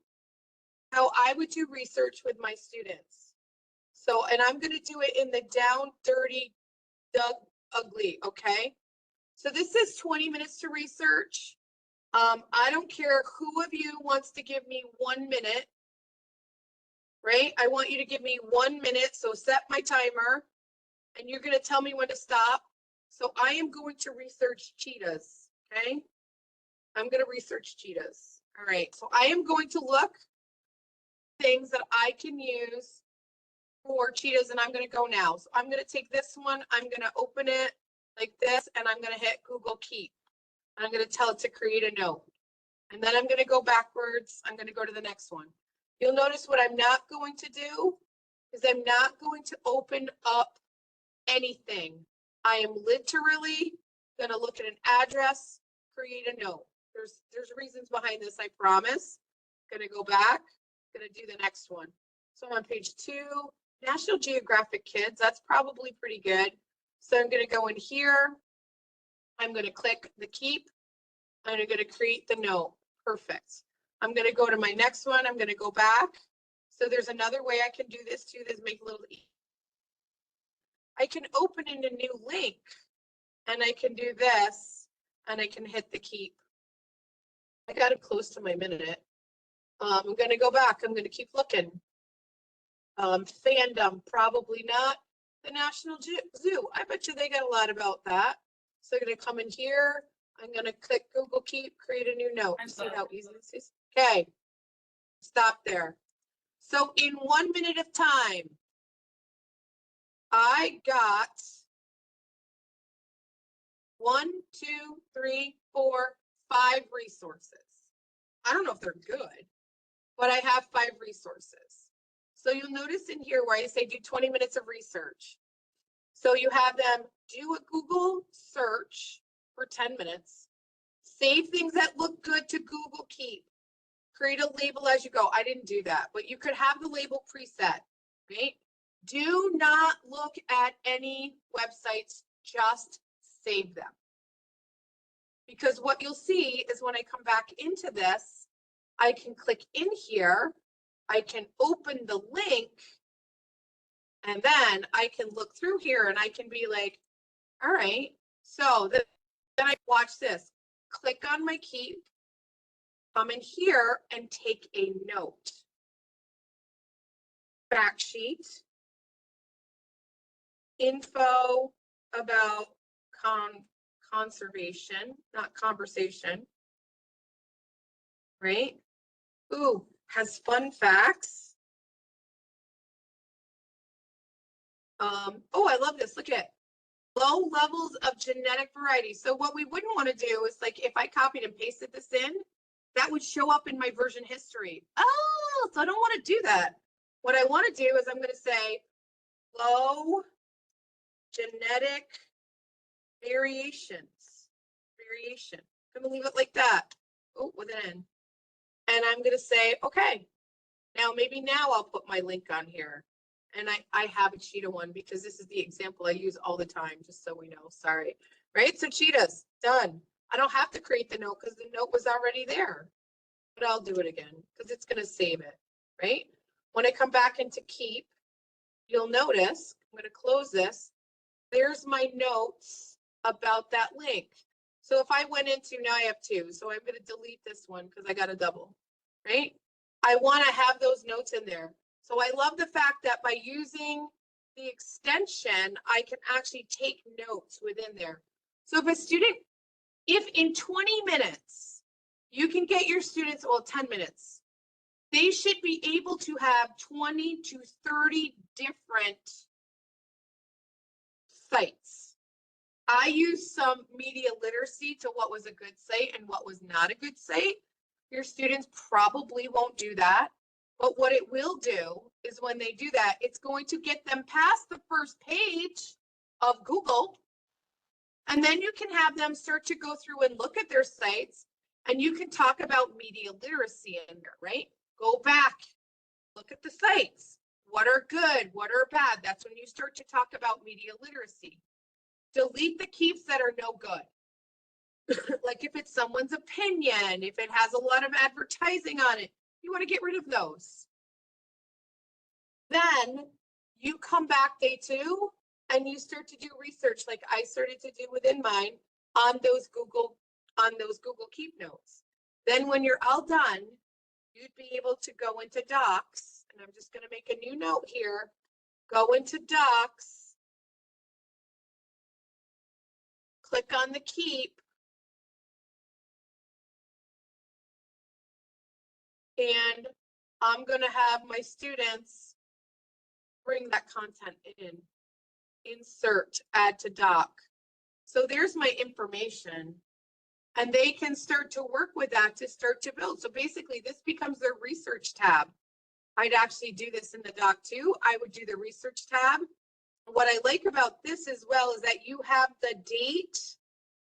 A: how I would do research with my students. So, and I'm going to do it in the down, dirty, dug, ugly. Okay. So this is 20 minutes to research. I don't care who of you wants to give me 1 minute. Right? I want you to give me 1 minute. So set my timer and you're going to tell me when to stop. So I am going to research cheetahs. Okay. I'm going to research cheetahs. All right. So I am going to look things that I can use for cheetahs and I'm going to go now. So I'm going to take this one. I'm going to open it like this and I'm going to hit Google Keep. And I'm going to tell it to create a note. And then I'm going to go backwards. I'm going to go to the next one. You'll notice what I'm not going to do is I'm not going to open up anything. I am literally going to look at an address, create a note. There's reasons behind this, I promise. Going to go back, going to do the next one. So I'm on page 2, National Geographic Kids. That's probably pretty good. So I'm going to go in here. I'm going to click the keep. I'm going to create the note. Perfect. I'm going to go to my next one. I'm going to go back. So there's another way I can do this too. This make a little. I can open in a new link and I can do this and I can hit the keep. I got it close to my minute. I'm going to go back. I'm going to keep looking. Fandom, probably not. The National Zoo. I bet you they got a lot about that. So I'm going to come in here. I'm going to click Google Keep, create a new note. See how easy this is? Okay. Stop there. So in 1 minute of time, I got 1, 2, 3, 4, 5 resources. I don't know if they're good, but I have 5 resources. So you'll notice in here where I say do 20 minutes of research. So you have them do a Google search for 10 minutes, save things that look good to Google Keep, create a label as you go. I didn't do that, but you could have the label preset, right? Do not look at any websites, just save them. Because what you'll see is when I come back into this, I can click in here, I can open the link, and then I can look through here and I can be like, all right, so then I watch this, click on my keep, come in here and take a note. Fact sheet, info about conservation, not conversation, right? Ooh, has fun facts. Oh, I love this. Look at low levels of genetic variety. So what we wouldn't want to do is like if I copied and pasted this in, that would show up in my version history. Oh, so I don't want to do that. What I want to do is I'm going to say low genetic variation. I'm going to leave it like that. Oh, with an N. And I'm going to say, okay, now maybe now I'll put my link on here. And I have a cheetah one because this is the example I use all the time, just so we know. Sorry. Right? So cheetahs, done. I don't have to create the note because the note was already there. But I'll do it again because it's going to save it. Right? When I come back into keep, you'll notice, I'm going to close this. There's my notes about that link. So if I went into, now I have two, so I'm going to delete this one because I got a double, right? I want to have those notes in there. So I love the fact that by using the extension, I can actually take notes within there. So if a student, if in 20 minutes, you can get your students, well, 10 minutes, they should be able to have 20 to 30 different sites. I use some media literacy to what was a good site and what was not a good site. Your students probably won't do that. But what it will do is when they do that, it's going to get them past the first page of Google. And then you can have them start to go through and look at their sites, and you can talk about media literacy in there, right? Go back, look at the sites. What are good? What are bad? That's when you start to talk about media literacy. Delete the keeps that are no good. Like if it's someone's opinion, if it has a lot of advertising on it, you want to get rid of those. Then you come back day 2 and you start to do research like I started to do within mine on those Google Keep notes. Then when you're all done, you'd be able to go into Docs, and I'm just going to make a new note here. Go into Docs, click on the Keep, and I'm going to have my students bring that content in, insert, add to doc. So there's my information, and they can start to work with that to start to build. So basically this becomes their research tab. I'd actually do this in the doc too. I would do the research tab. What I like about this as well is that you have the date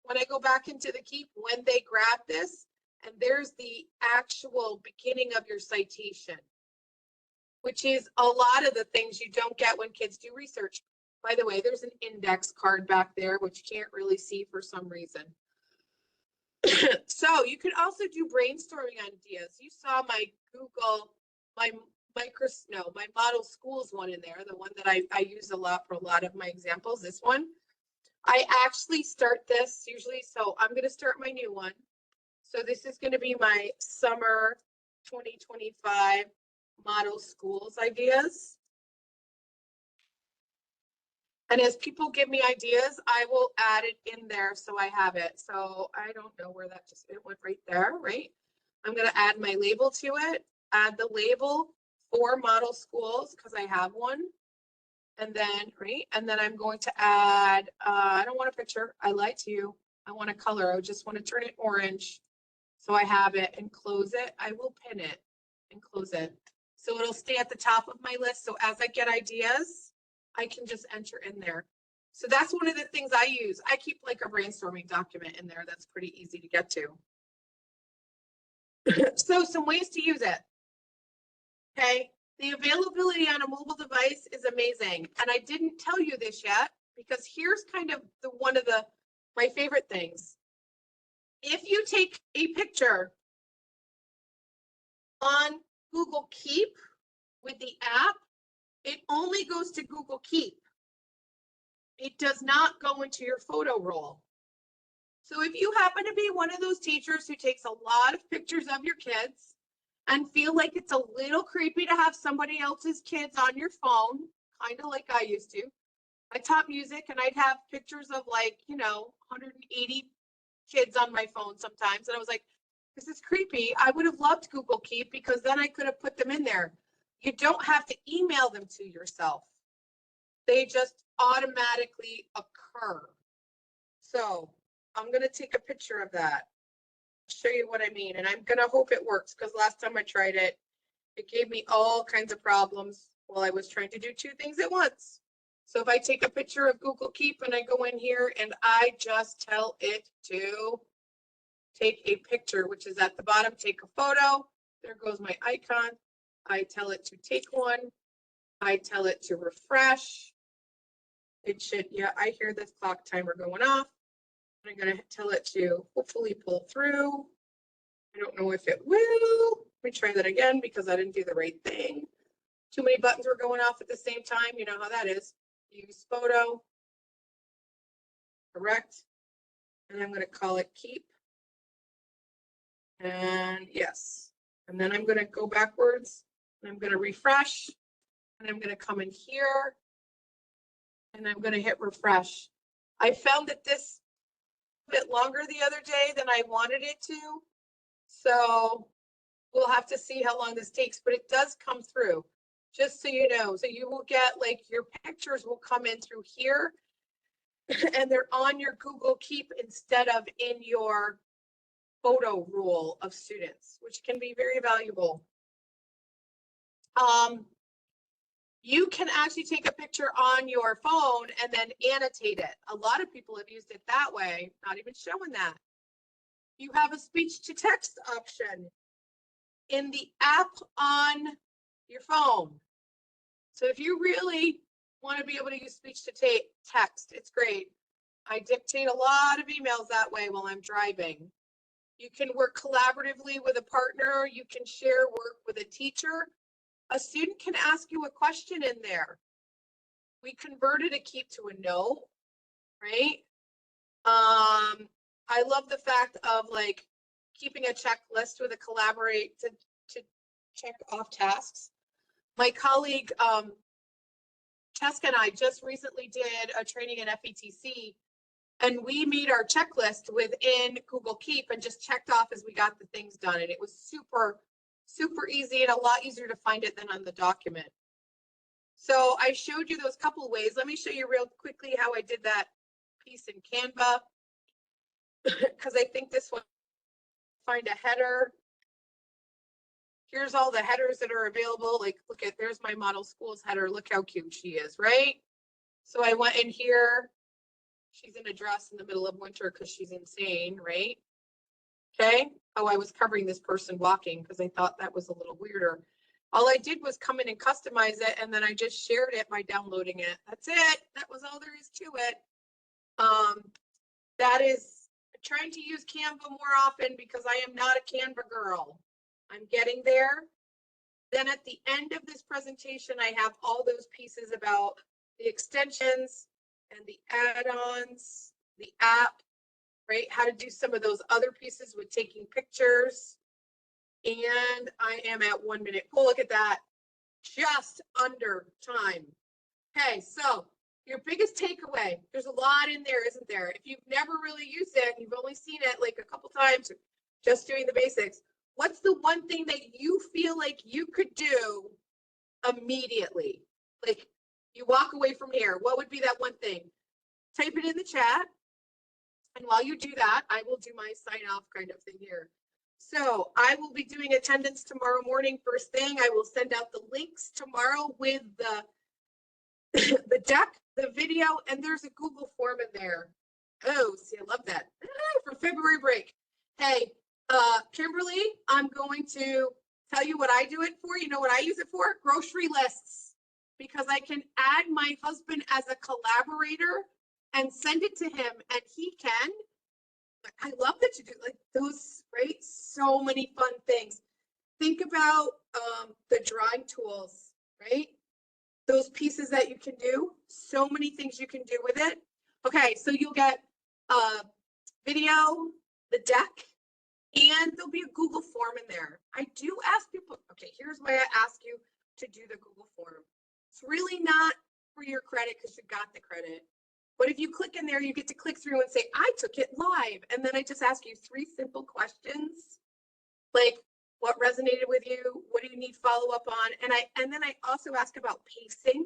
A: when I go back into the Keep when they grab this, and there's the actual beginning of your citation, which is a lot of the things you don't get when kids do research. By the way, there's an index card back there, which you can't really see for some reason. So you could also do brainstorming ideas. You saw my my Model Schools one in there, the one that I use a lot for a lot of my examples, this one. I actually start this usually, so I'm going to start my new one. So this is going to be my summer 2025 Model Schools ideas. And as people give me ideas, I will add it in there so I have it. So I don't know where that just, it went right there, right? I'm going to add my label to it, add the label for Model Schools because I have one. And then, right? And then I'm going to add, I don't want a picture. I lied to you. I want a color. I just want to turn it orange. So I have it and close it. I will pin it and close it. So it'll stay at the top of my list. So as I get ideas, I can just enter in there. So that's one of the things I use. I keep like a brainstorming document in there. That's pretty easy to get to. So some ways to use it. Okay. The availability on a mobile device is amazing. And I didn't tell you this yet because here's kind of one of my favorite things. If you take a picture on Google Keep with the app, it only goes to Google Keep. It does not go into your photo roll. So if you happen to be one of those teachers who takes a lot of pictures of your kids and feel like it's a little creepy to have somebody else's kids on your phone, kind of like I used to. I taught music and I'd have pictures of 180 kids on my phone sometimes. And I was like, this is creepy. I would have loved Google Keep because then I could have put them in there. You don't have to email them to yourself. They just automatically occur. So I'm going to take a picture of that, show you what I mean. And I'm going to hope it works because last time I tried it, it gave me all kinds of problems while I was trying to do 2 things at once. So if I take a picture of Google Keep and I go in here and I just tell it to take a picture, which is at the bottom, take a photo. There goes my icon. I tell it to take one. I tell it to refresh. It should, yeah, I hear this clock timer going off. I'm going to tell it to hopefully pull through. I don't know if it will. Let me try that again because I didn't do the right thing. Too many buttons were going off at the same time. You know how that is. Use photo. Correct. And I'm going to call it keep. And yes. And then I'm going to go backwards. And I'm going to refresh. And I'm going to come in here. And I'm going to hit refresh. I found that this a bit longer the other day than I wanted it to. So we'll have to see how long this takes, but it does come through, just so you know. So you will get, like, your pictures will come in through here and they're on your Google Keep instead of in your photo rule of students, which can be very valuable. You can actually take a picture on your phone and then annotate it. A lot of people have used it that way, not even showing that. You have a speech to text option in the app on your phone. So if you really want to be able to use speech to text, it's great. I dictate a lot of emails that way while I'm driving. You can work collaboratively with a partner. You can share work with a teacher. A student can ask you a question in there. We converted a keep to a no, right? I love the fact of, like, keeping a checklist with a collaborate to check off tasks. My colleague Cheska and I just recently did a training in FETC, and we made our checklist within Google Keep and just checked off as we got the things done. And it was super, super easy and a lot easier to find it than on the document. So I showed you those couple ways. Let me show you real quickly how I did that piece in Canva, because I think this one, find a header. Here's all the headers that are available. Like, look at, there's my Model Schools header. Look how cute she is, right? So I went in here. She's in a dress in the middle of winter because she's insane, right? Okay. Oh, I was covering this person walking because I thought that was a little weirder. All I did was come in and customize it, and then I just shared it by downloading it. That's it. That was all there is to it. That is trying to use Canva more often because I am not a Canva girl. I'm getting there. Then at the end of this presentation, I have all those pieces about the extensions and the add-ons, the app, right? How to do some of those other pieces with taking pictures. And I am at 1 minute. Oh, look at that. Just under time. Okay, so your biggest takeaway, there's a lot in there, isn't there? If you've never really used it, you've only seen it like a couple times, just doing the basics, what's the one thing that you feel like you could do immediately? Like, you walk away from here, what would be that one thing? Type it in the chat. And while you do that, I will do my sign off kind of thing here. So I will be doing attendance tomorrow morning. First thing, I will send out the links tomorrow with the deck, the video, and there's a Google form in there. Oh, see, I love that. For February break. Hey, Kimberly, I'm going to tell you what I do it for. You know what I use it for? Grocery lists. Because I can add my husband as a collaborator and send it to him, and he can. I love that you do like those, right? So many fun things. Think about the drawing tools, right? Those pieces that you can do, so many things you can do with it. Okay, so you'll get video, the deck, and there'll be a Google form in there. I do ask people, okay, here's why I ask you to do the Google form. It's really not for your credit because you got the credit. But if you click in there, you get to click through and say, I took it live. And then I just ask you 3 simple questions, like what resonated with you? What do you need follow-up on? And then I also ask about pacing.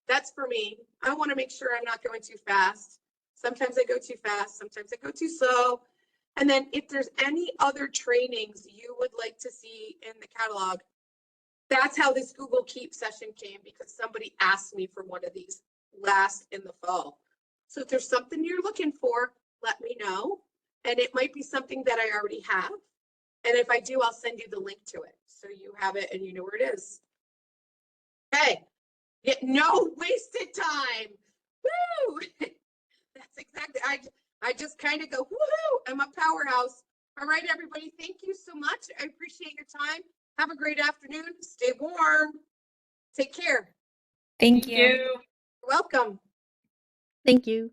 A: That's for me. I want to make sure I'm not going too fast. Sometimes I go too fast. Sometimes I go too slow. And then if there's any other trainings you would like to see in the catalog, that's how this Google Keep session came, because somebody asked me for one of these last in the fall. So if there's something you're looking for, let me know. And it might be something that I already have. And if I do, I'll send you the link to it. So you have it and you know where it is. Okay, no wasted time. Woo! That's exactly, I just kind of go, woohoo, I'm a powerhouse. All right, everybody, thank you so much. I appreciate your time. Have a great afternoon. Stay warm. Take care.
B: Thank
C: Thank
B: you.
C: you.
A: You're welcome.
B: Thank you.